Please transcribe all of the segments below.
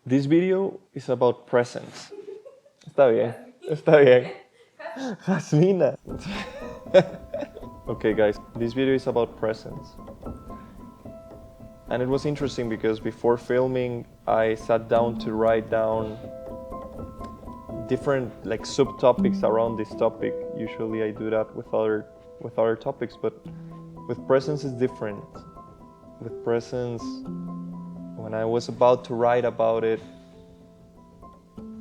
This video is about presence. Está bien, está bien. Jasmina. Okay guys, this video is about presence. And it was interesting because before filming, I sat down to write down different subtopics around this topic. Usually I do that with other topics, but with presence is different. With presence, when I was about to write about it,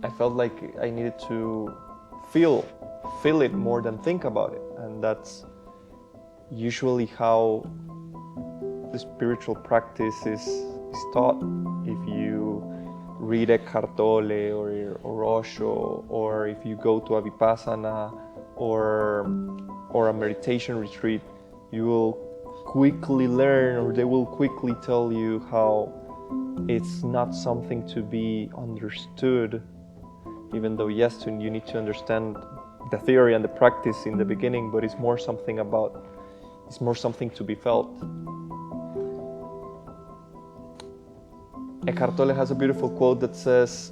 I felt like I needed to feel it more than think about it. And that's usually how the spiritual practice is taught. If you read Eckhart Tolle or Osho, or if you go to a Vipassana or a meditation retreat, you will quickly learn, or they will quickly tell you how it's not something to be understood, even though yes, you need to understand the theory and the practice in the beginning, but it's more something to be felt. Eckhart Tolle has a beautiful quote that says,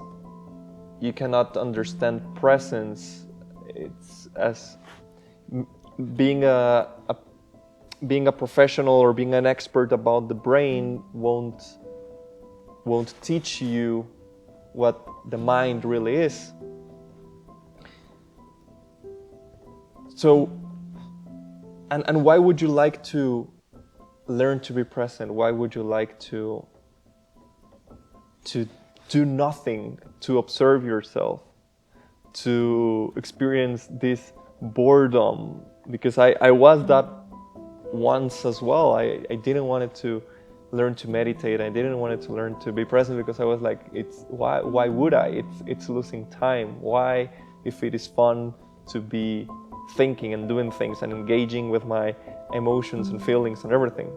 you cannot understand presence. It's as being a professional or being an expert about the brain won't teach you what the mind really is. So, and why would you like to learn to be present? Why would you like to do nothing, to observe yourself, to experience this boredom? Because I was that once as well. I didn't want to learn to meditate. I didn't want to learn to be present because I was like, why would I? It's losing time. Why, if it is fun to be thinking and doing things and engaging with my emotions and feelings and everything?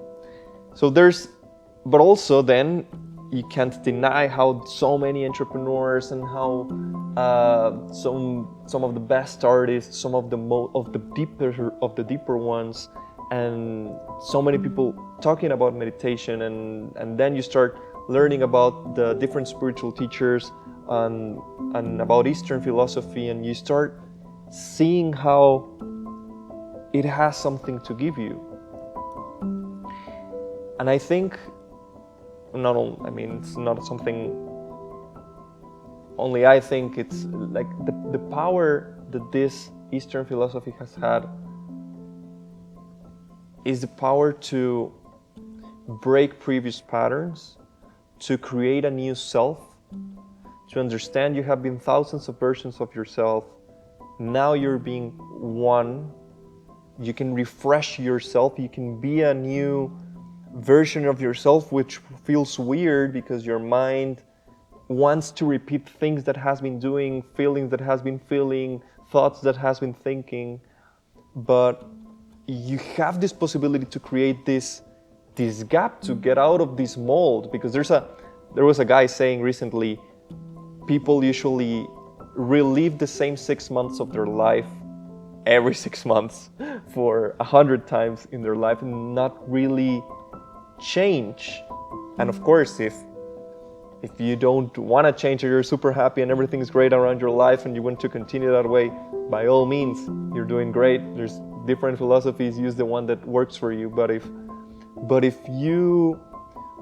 So but also then you can't deny how so many entrepreneurs and how some of the best artists, some of the deeper ones, and so many people talking about meditation, and then you start learning about the different spiritual teachers and about Eastern philosophy, and you start seeing how it has something to give you. And I think it's not something only I think. It's like the power that this Eastern philosophy has had is the power to break previous patterns, to create a new self, to understand you have been thousands of versions of yourself. Now you're being one. You can refresh yourself. You can be a new version of yourself, which feels weird because your mind wants to repeat things that has been doing, feelings that has been feeling, thoughts that has been thinking. But you have this possibility to create this gap, to get out of this mold. Because there was a guy saying recently, people usually relive the same 6 months of their life every 6 months for 100 times in their life and not really change. And of course, if you don't want to change, or you're super happy and everything is great around your life and you want to continue that way, by all means, you're doing great. There's different philosophies. Use the one that works for you. But if you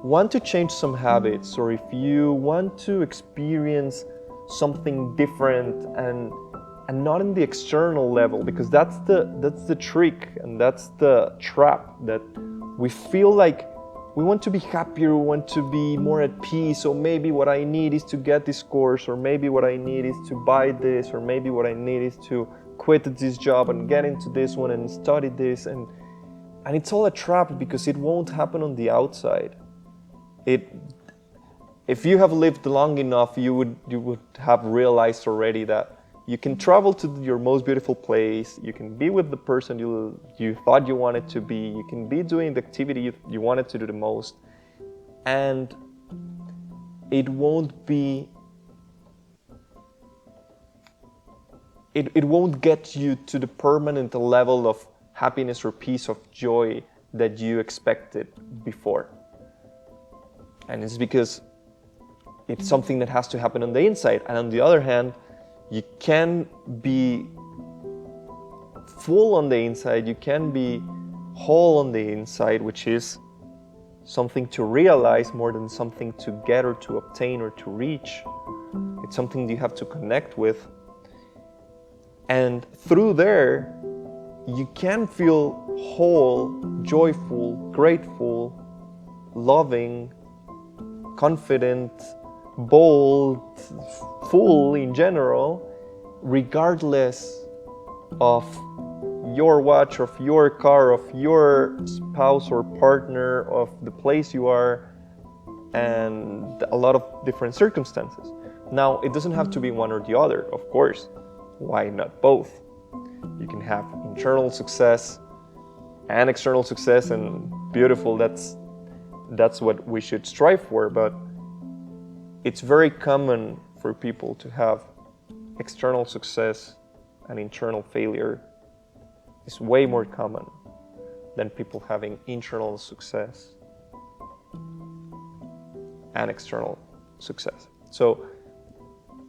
want to change some habits, or if you want to experience something different and not in the external level, because that's the trick and that's the trap, that we feel like we want to be happier, we want to be more at peace, so maybe what I need is to get this course, or maybe what I need is to buy this, or maybe what I need is to quit this job and get into this one and study this, and it's all a trap because it won't happen on the outside. If you have lived long enough, you would have realized already that you can travel to your most beautiful place, you can be with the person you thought you wanted to be, you can be doing the activity you wanted to do the most, and it won't get you to the permanent level of happiness or peace of joy that you expected before. And it's because it's something that has to happen on the inside. And on the other hand, you can be full on the inside, you can be whole on the inside, which is something to realize more than something to get or to obtain or to reach. It's something you have to connect with. And through there, you can feel whole, joyful, grateful, loving, confident, bold, full in general, regardless of your watch, of your car, of your spouse or partner, of the place you are, and a lot of different circumstances. Now, it doesn't have to be one or the other, of course. Why not both? You can have internal success and external success, and beautiful, that's what we should strive for. But it's very common for people to have external success and internal failure. It's way more common than people having internal success and external success. So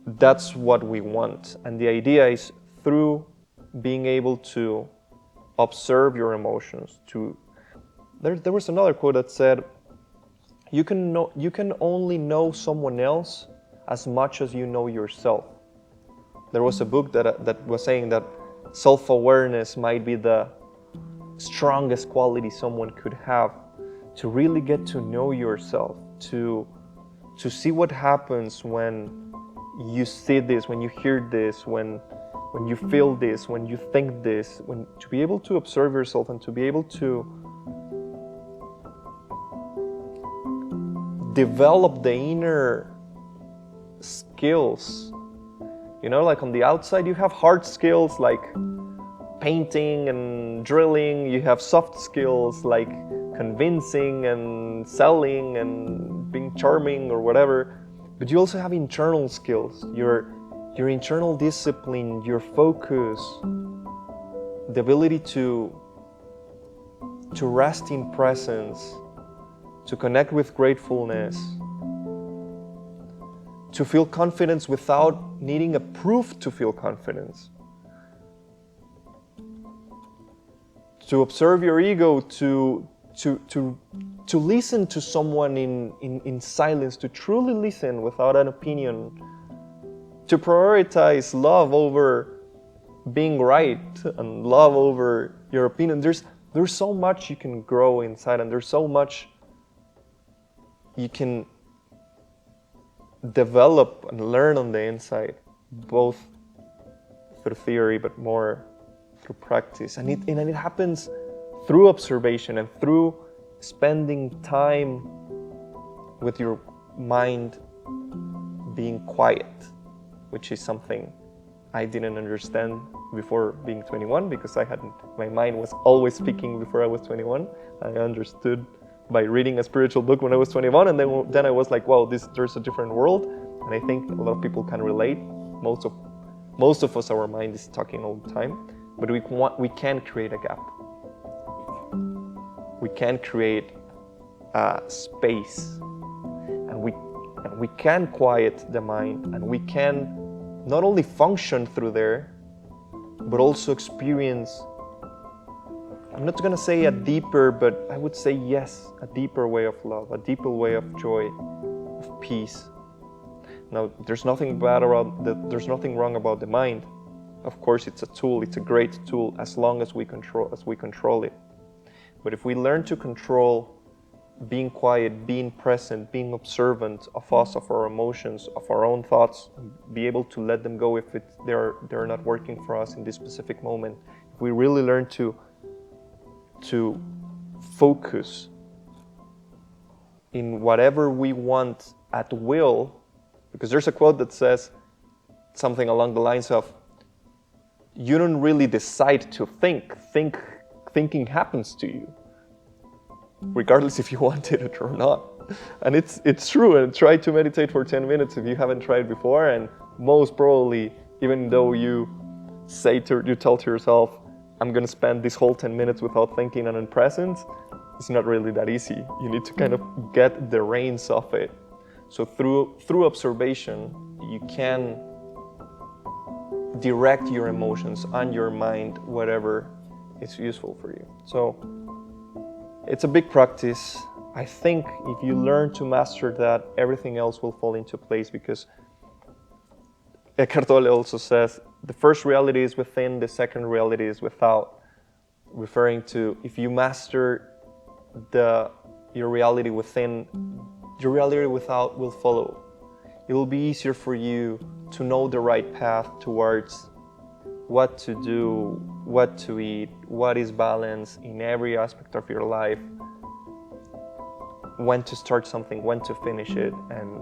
that's what we want. And the idea is, through being able to observe your emotions, there was another quote that said, you can only know someone else as much as you know yourself. There was a book that was saying that self-awareness might be the strongest quality someone could have, to really get to know yourself, to see what happens when you see this, when you hear this, when you feel this, when you think this, to be able to observe yourself and to be able to develop the inner skills. You know, like on the outside you have hard skills like painting and drilling, you have soft skills like convincing and selling and being charming or whatever, but you also have internal skills, your internal discipline, your focus, the ability to rest in presence, to connect with gratefulness, to feel confidence without needing a proof to feel confidence, to observe your ego, to listen to someone in silence, to truly listen without an opinion, to prioritize love over being right and love over your opinion. There's so much you can grow inside, and there's so much you can develop and learn on the inside, both through theory but more through practice. And it happens through observation and through spending time with your mind being quiet, which is something I didn't understand before being 21, because my mind was always speaking before I was 21. I understood by reading a spiritual book when I was 21, and then I was like, wow, there's a different world. And I think a lot of people can relate. Most of us, our mind is talking all the time, but we can create a gap. We can create a space, and we can quiet the mind, and we can not only function through there, but also experience, I'm not going to say a deeper, but I would say yes, a deeper way of love, a deeper way of joy, of peace. Now, there's nothing wrong about the mind. Of course, it's a tool, it's a great tool, as long as we control it. But if we learn to control being quiet, being present, being observant of us, of our emotions, of our own thoughts, be able to let them go if they're not working for us in this specific moment. If we really learn to focus in whatever we want at will, because there's a quote that says something along the lines of, you don't really decide to thinking happens to you, regardless if you wanted it or not. And it's true. And try to meditate for 10 minutes if you haven't tried before, and most probably, even though you tell to yourself, I'm going to spend this whole 10 minutes without thinking and in presence, it's not really that easy. You need to kind of get the reins of it. So through observation, you can direct your emotions and your mind, whatever is useful for you. So it's a big practice. I think if you learn to master that, everything else will fall into place, because Eckhart Tolle also says the first reality is within, the second reality is without, referring to if you master your reality within, your reality without will follow. It will be easier for you to know the right path towards what to do, what to eat, what is balance in every aspect of your life, when to start something, when to finish it. And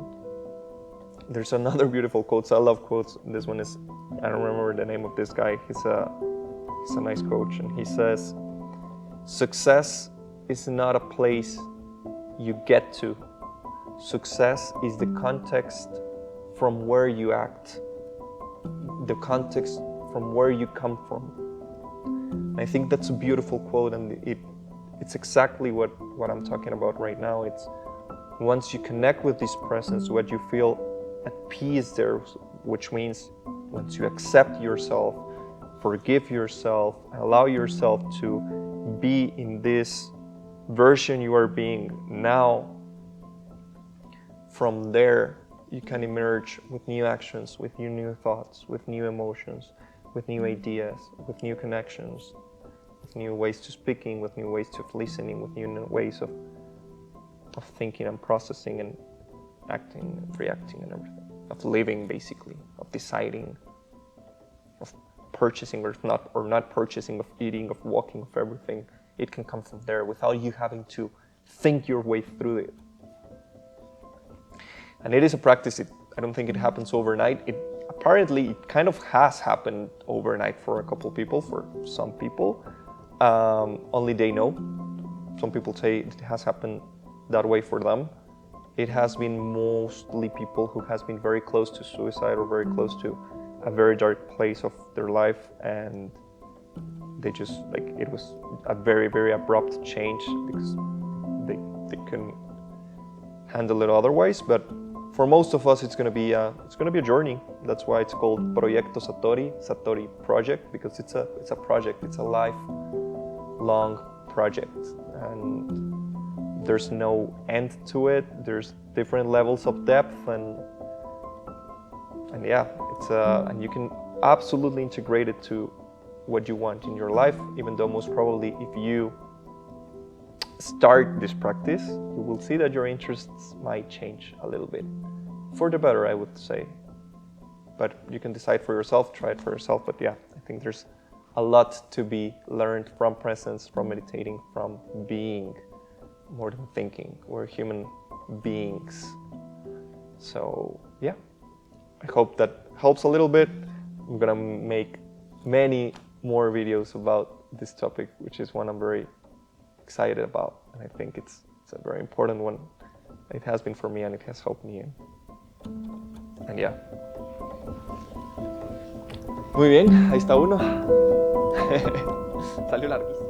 there's another beautiful quote. I love quotes. This one is, I don't remember the name of this guy. He's a nice coach, and he says, success is not a place you get to. Success is the context from where you act, the context from where you come from. And I think that's a beautiful quote, and it's exactly what I'm talking about right now. It's once you connect with this presence, what you feel at peace there, which means once you accept yourself, forgive yourself, allow yourself to be in this version you are being now, from there you can emerge with new actions, with new thoughts, with new emotions, with new ideas, with new connections, with new ways to speaking, with new ways of listening, with new ways of thinking and processing and acting and reacting and everything, of living basically, of deciding, of purchasing or not purchasing, of eating, of walking, of everything. It can come from there without you having to think your way through it. And it is a practice. I don't think it happens overnight. Apparently, it kind of has happened overnight for a couple people, for some people. Only they know. Some people say it has happened that way for them. It has been mostly people who has been very close to suicide or very close to a very dark place of their life, and they just, like, it was a very, very abrupt change because they couldn't handle it otherwise. But for most of us, it's gonna be a journey. That's why it's called Proyecto Satori project, because it's a project. It's a lifelong project, and there's no end to it. There's different levels of depth, and yeah, and you can absolutely integrate it to what you want in your life. Even though most probably, if you start this practice, you will see that your interests might change a little bit. For the better, I would say. But you can decide for yourself, try it for yourself. But yeah, I think there's a lot to be learned from presence, from meditating, from being, more than thinking. We're human beings. So yeah, I hope that helps a little bit. I'm gonna make many more videos about this topic, which is one I'm very excited about, and I think it's a very important one. It has been for me, and it has helped me. And yeah. Muy bien, ahí está uno. Salió larguísimo.